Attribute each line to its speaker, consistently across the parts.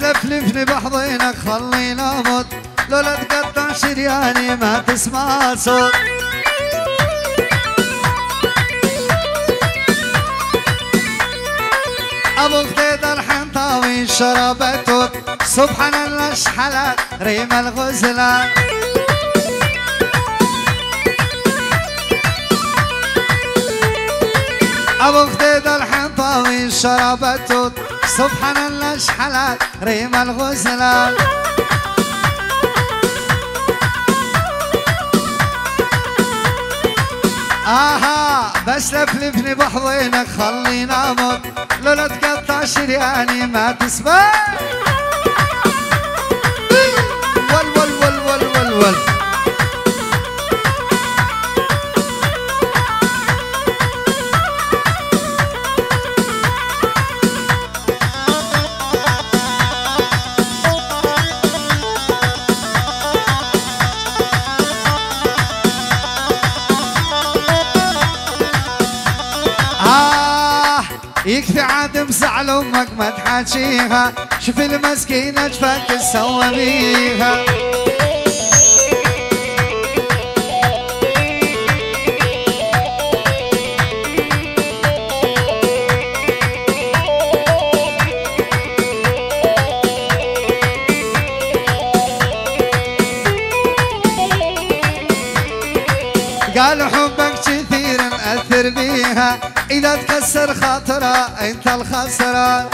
Speaker 1: لفلفني بحضنك خليني اموت، لولا تقطع شرياني ما تسمع صوت. ابو خديد الحنطاوي شربته سبحان الله اشحلت ريم الغزلان. ابو خديد الحنطاوي شربته سبحان الله اشحلت ريم الغزلان. آها بس لفلفني بحضنك خليني اموت، لولا تقطع شرياني ما تسمع. ول ول ول ول ول ول يكفي عاد مزعل امك ما تحاجيها، شوف المسكينه جفاك تسوى بيها. قالوا حبك كثير مأثر بيها، إذا تكسر خاطرها أنت الخسران.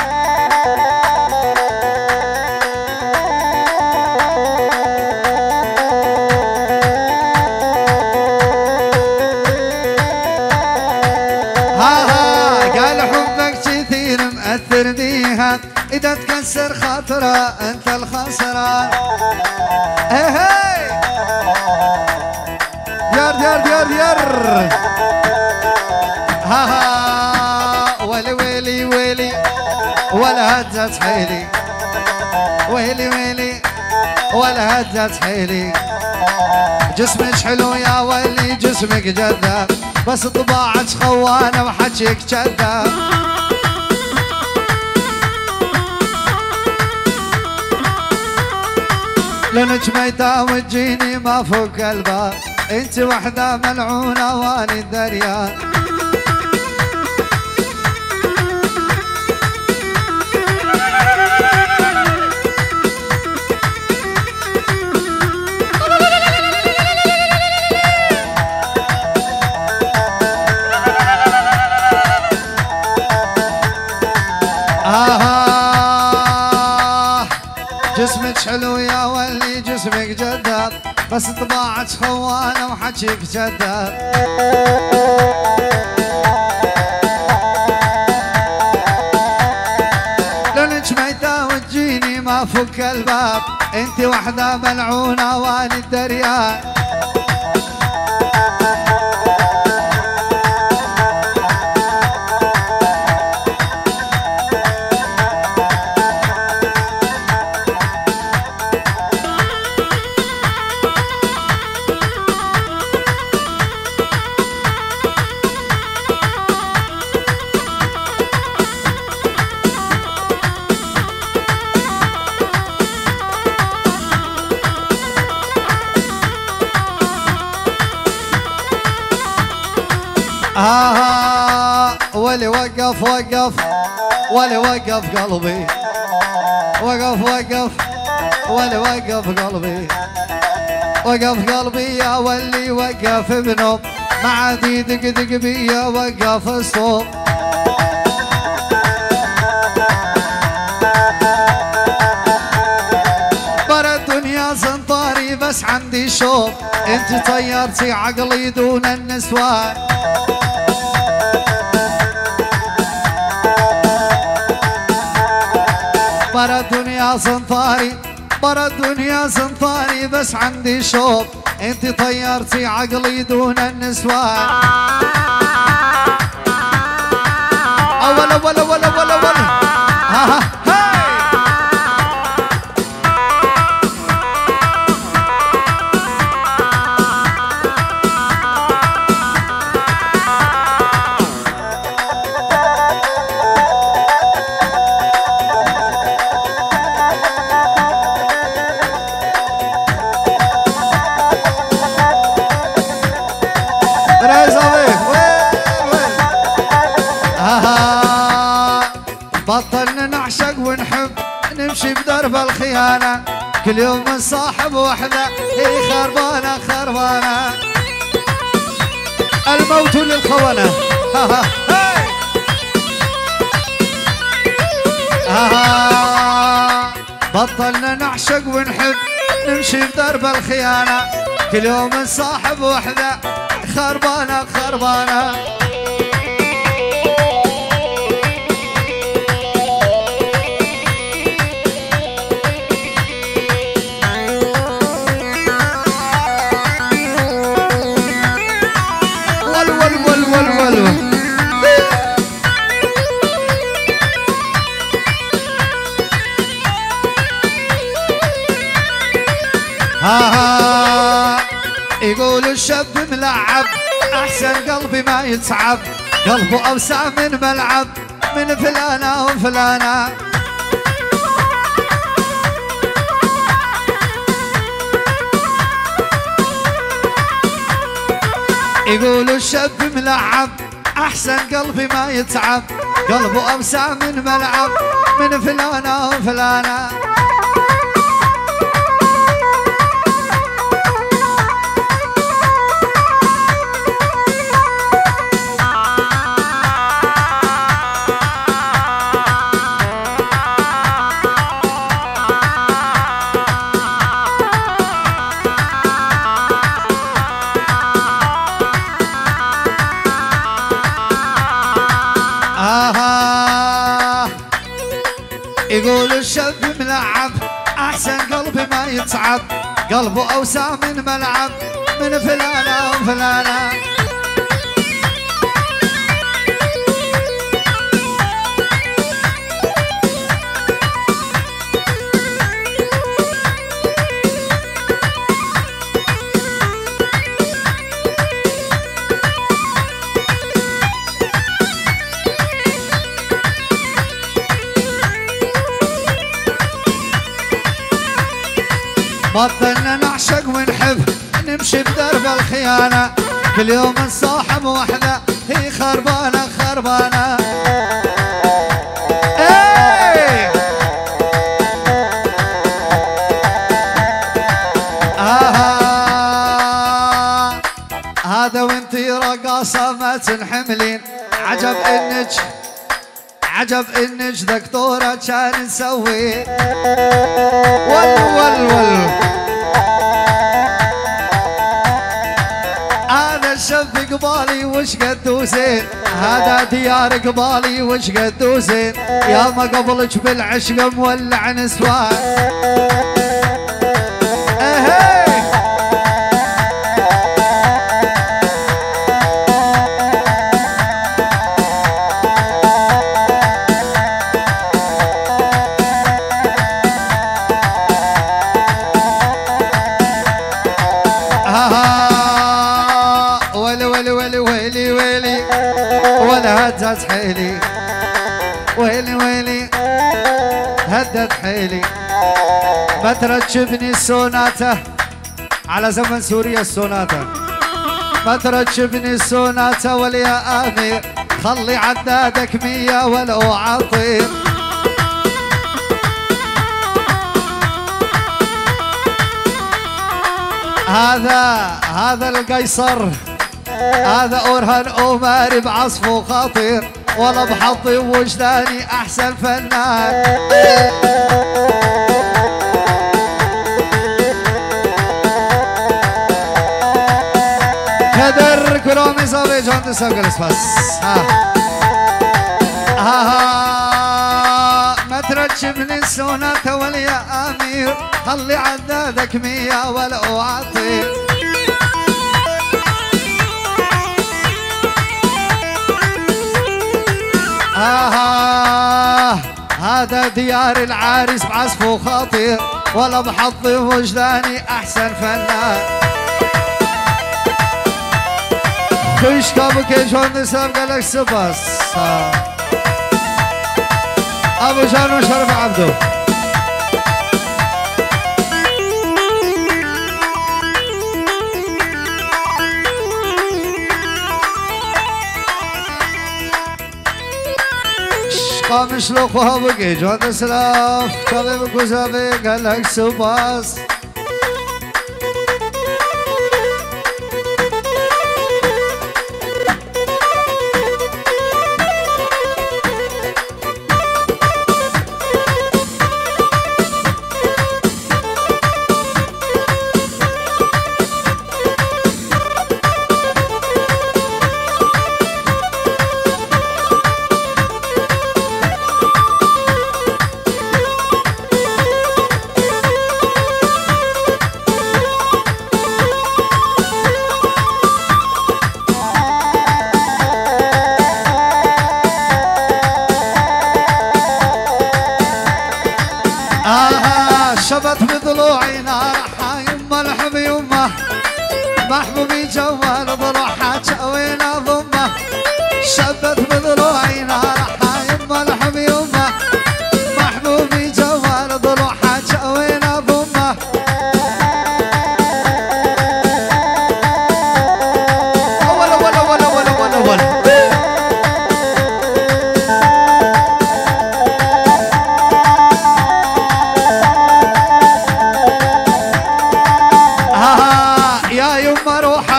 Speaker 1: قالوا حبك كثير مأثر بيها، إذا تكسر خاطرها أنت الخسران. ديار ديار ديار ديار ويلي ويلي ويلي ولا هدت حيلي، ويلي ويلي ولا هدت حيلي. جسمك حلو يا ويلي جسمك جذاب، بس طباعك خوانه وحكيك كذاب. لونك ميتة وتجيني ما فوق الباب، انت وحده ملعونه واني الدريان. جسمك حلو يا ولي جسمك جذاب، بس طباعك خوانه وحكيك كذاب. لونك ميتة وتجيني ما فك الباب، انت وحده ملعونه واني الدريان. ولي وقف وقف ولي وقف قلبي، وقف وقف ولي وقف قلبي، وقف قلبي يا ولي وقف بنوب، ما عاد يدق بيا وقف الصوب. برا الدنيا زنطاري بس عندي شوق، انت طيرتي عقلي دون النسوان. برا الدنيا زنطاري برا الدنيا زنطاري بس عندي شوق، انت طيرتي عقلي دون النسوان. اول اول اول اول اول الخيانة كل يوم من صاحب وحدة هي خربانة خربانة. الموت للخونة بطلنا نعشق ونحب نمشي بدرب الخيانة كل يوم من صاحب وحدة خربانة خربانة. يقول الشاب ملعب احسن قلبي ما يتعب قلبه اوسع من ملعب من فلانة وفلانة. يقول الشاب ملعب احسن قلبي ما يتعب قلبه اوسع من ملعب من فلانة وفلانة. يقول الشاب ملعب احسن قلبي ما يتعب قلبه اوسع من ملعب من فلانة وفلانة. بطلنا نعشق ونحب نمشي بدرب الخيانة كل يوم نصاحب وحدة هي خربانة خربانة. ايه هذا وانتي رقاصة ما تنحملين عجب انك دكتورة كان نسوي ول هذا الشب قبالي وش قد زين هذا ديار قبالي وش قد زين يا ما قبلك بالعشق مولع نسوان. هدت حيلي ويلي هدت حيلي ما تركبني السوناتا على زمن سوريا السوناتا ما تركبني السوناتا وليا امير خلي عدادك 100 ولو عطير. هذا القيصر هذا أورهان أومار بعصف وخطير ولا بحطي وجداني أحسن فنان. كدر كرومي صبي جون تسوق الاسفاس ما تركبني السوناتا وليا أمير خلي عدادك 100 ولو عطير. هذا ديار العريس بعزف وخطير ولا بحظي وجداني احسن فنان. خش كابك شلون نسابق لك سباس ابو جان وشرف عبدو. قام شلوخ وهابقي جوان سلاف طبيبك وزابك هلك سباس شبت بضلوعي نار يما الحب يمه محبوبي جوال ضلوعها شاوينا ضمه شبت بضلوعي نار يما الحب يمه محبوبي جوال ضلوعها شاوينا ضمه أول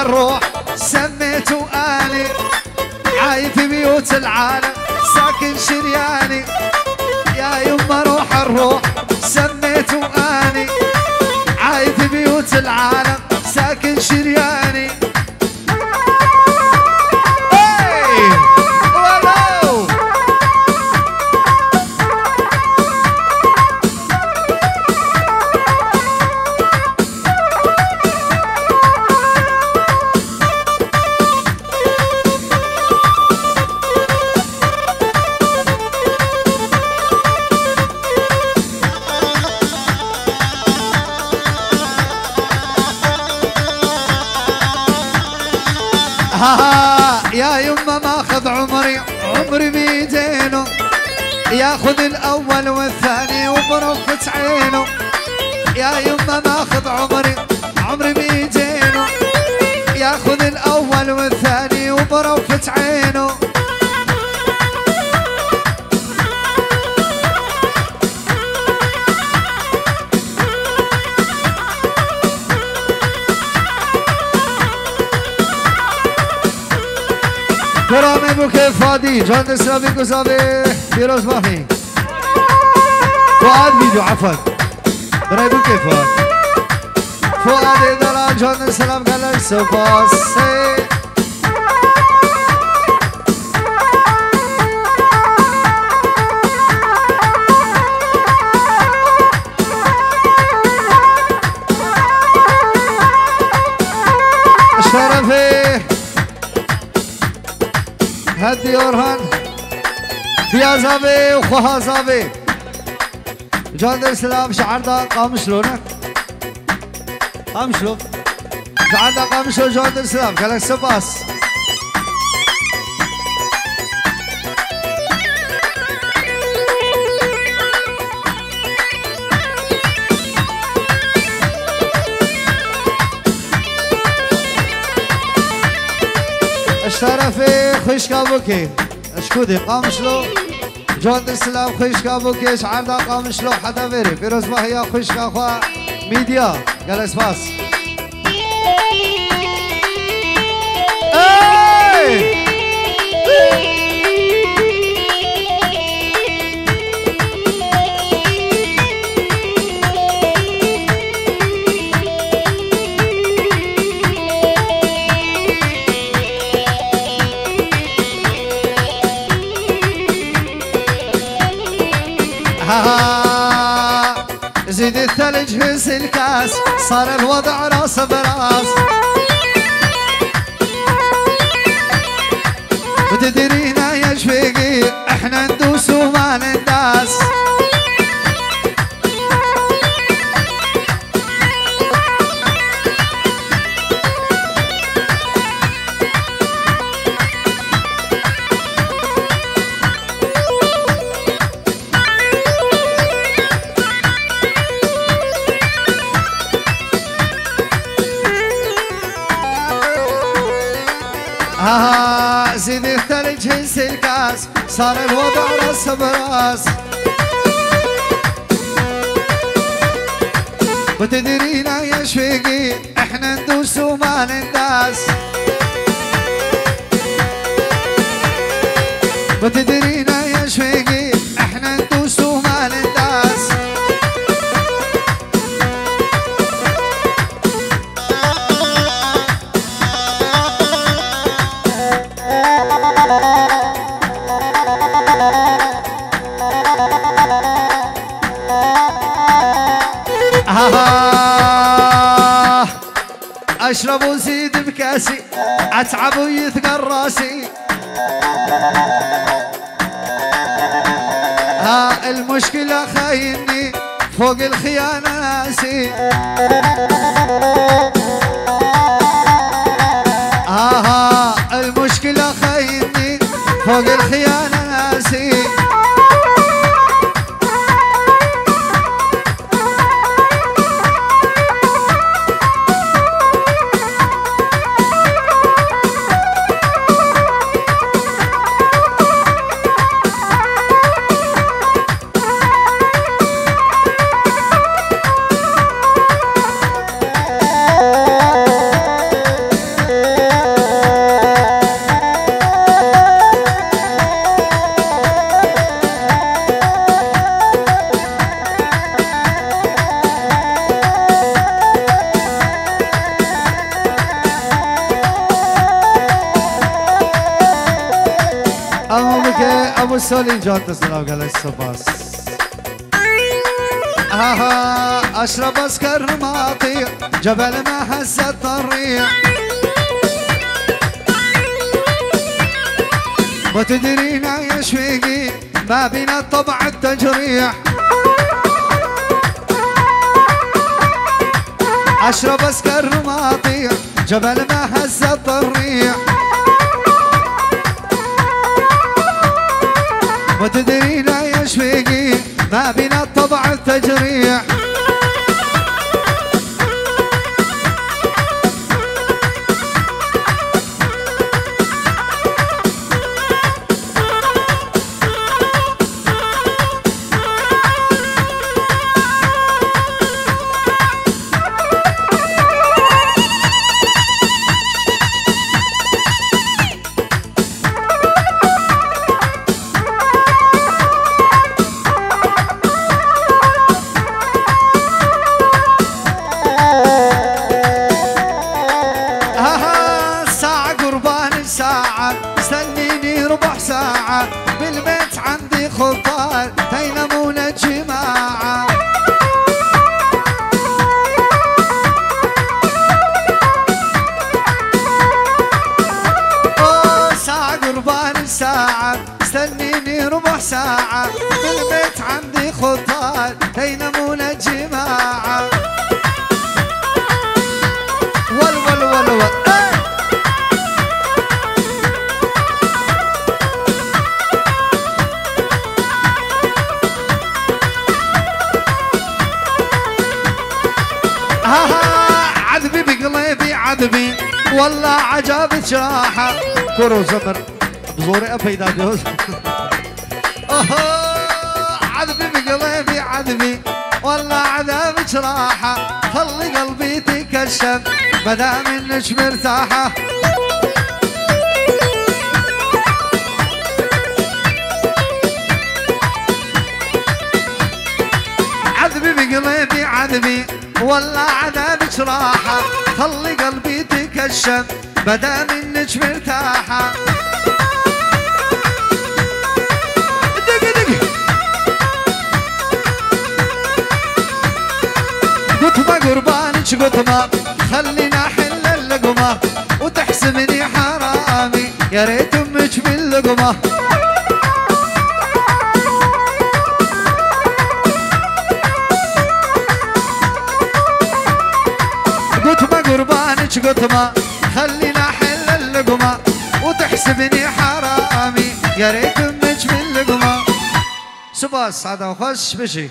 Speaker 1: الروح سميته آني عايف بيوت العالم ساكن شرياني يا يما روح الروح سميته آني عايف بيوت العالم ساكن شرياني يا يما ماخذ عمري بيدينه ياخذ الاول والثاني وبرفة عينه يا يما ماخذ عمري بيدينه ياخذ الاول والثاني وبرفة عينه برامي بو كيف فادي جان اسلامي كوزابي فيروز مافي فؤاد فيديو عفوا برامي بو كيف فؤاد دلال جان اسلام قال لك سباسي شرفي هدي اورهان ديا زابي وخوها زابي جان السلام شعرنا قام شلونك قام شلون شعرنا قام شلون جان السلام قالك سباس الشرفي خوش كابوكي اشكودي قام شلو جوند السلام خوش كابوكي شعرنا قام شلو حدا فيري فيروز ما هي خوش كاخوا ميديا قال اسفاس اي زيد الثلج هز الكاس صار الوضع راس براس وتدرينا يا شفيقي احنا ندوس وما نداس زيد الثلج هز الكاس صار الوضع راس براس. وتدرينا يا شفيقي احنا ندوس وما ننداس. وتدرينا يا شفيقي احنا ندوس وما ننداس. اشرب وزيد بكاسي اتعب ويثقل راسي. المشكلة خايني فوق الخيانة ناسي. المشكلة خايني فوق الخيانة ناسي. ابو سولي جان تسلم قال الصباس. اشرب اسكر ما اطيع جبل ما هزت الريح. وتدرينا يا شفيقي ما بينا طبع التجريح. اشرب اسكر ما اطيع جبل ما هزت الريح. وتدرينا يا شفيقي ما بينا طبع التجريح. استنيني ربع ساعة بالبيت عندي خطار تينمون الجماعة. ساعة قربان الساعة استنيني ربع ساعة بالبيت عندي خطار تينمون الجماعة. ول ول ول ول عذبي بقلبي عذبي والله عجبت جراحة. كرو زمر بزوري افيدا جوز. عذبي بقلبي عذبي والله عذبت جراحة. خلي قلبي تكشف مدام انك مرتاحة. عذبي بقلبي عذبي والله عذابك راحة. خلي قلبي تكشف مدام انك مرتاحة. دق دق قطمة قربانك قطمة خلينا حل اللقمة وتحسبني حرامي يا ريت امك باللقمة. قربانك قطمة خلينا حل اللقمة وتحسبني حرامي يا ريت امك باللقمة. سباس هذا خوش بشي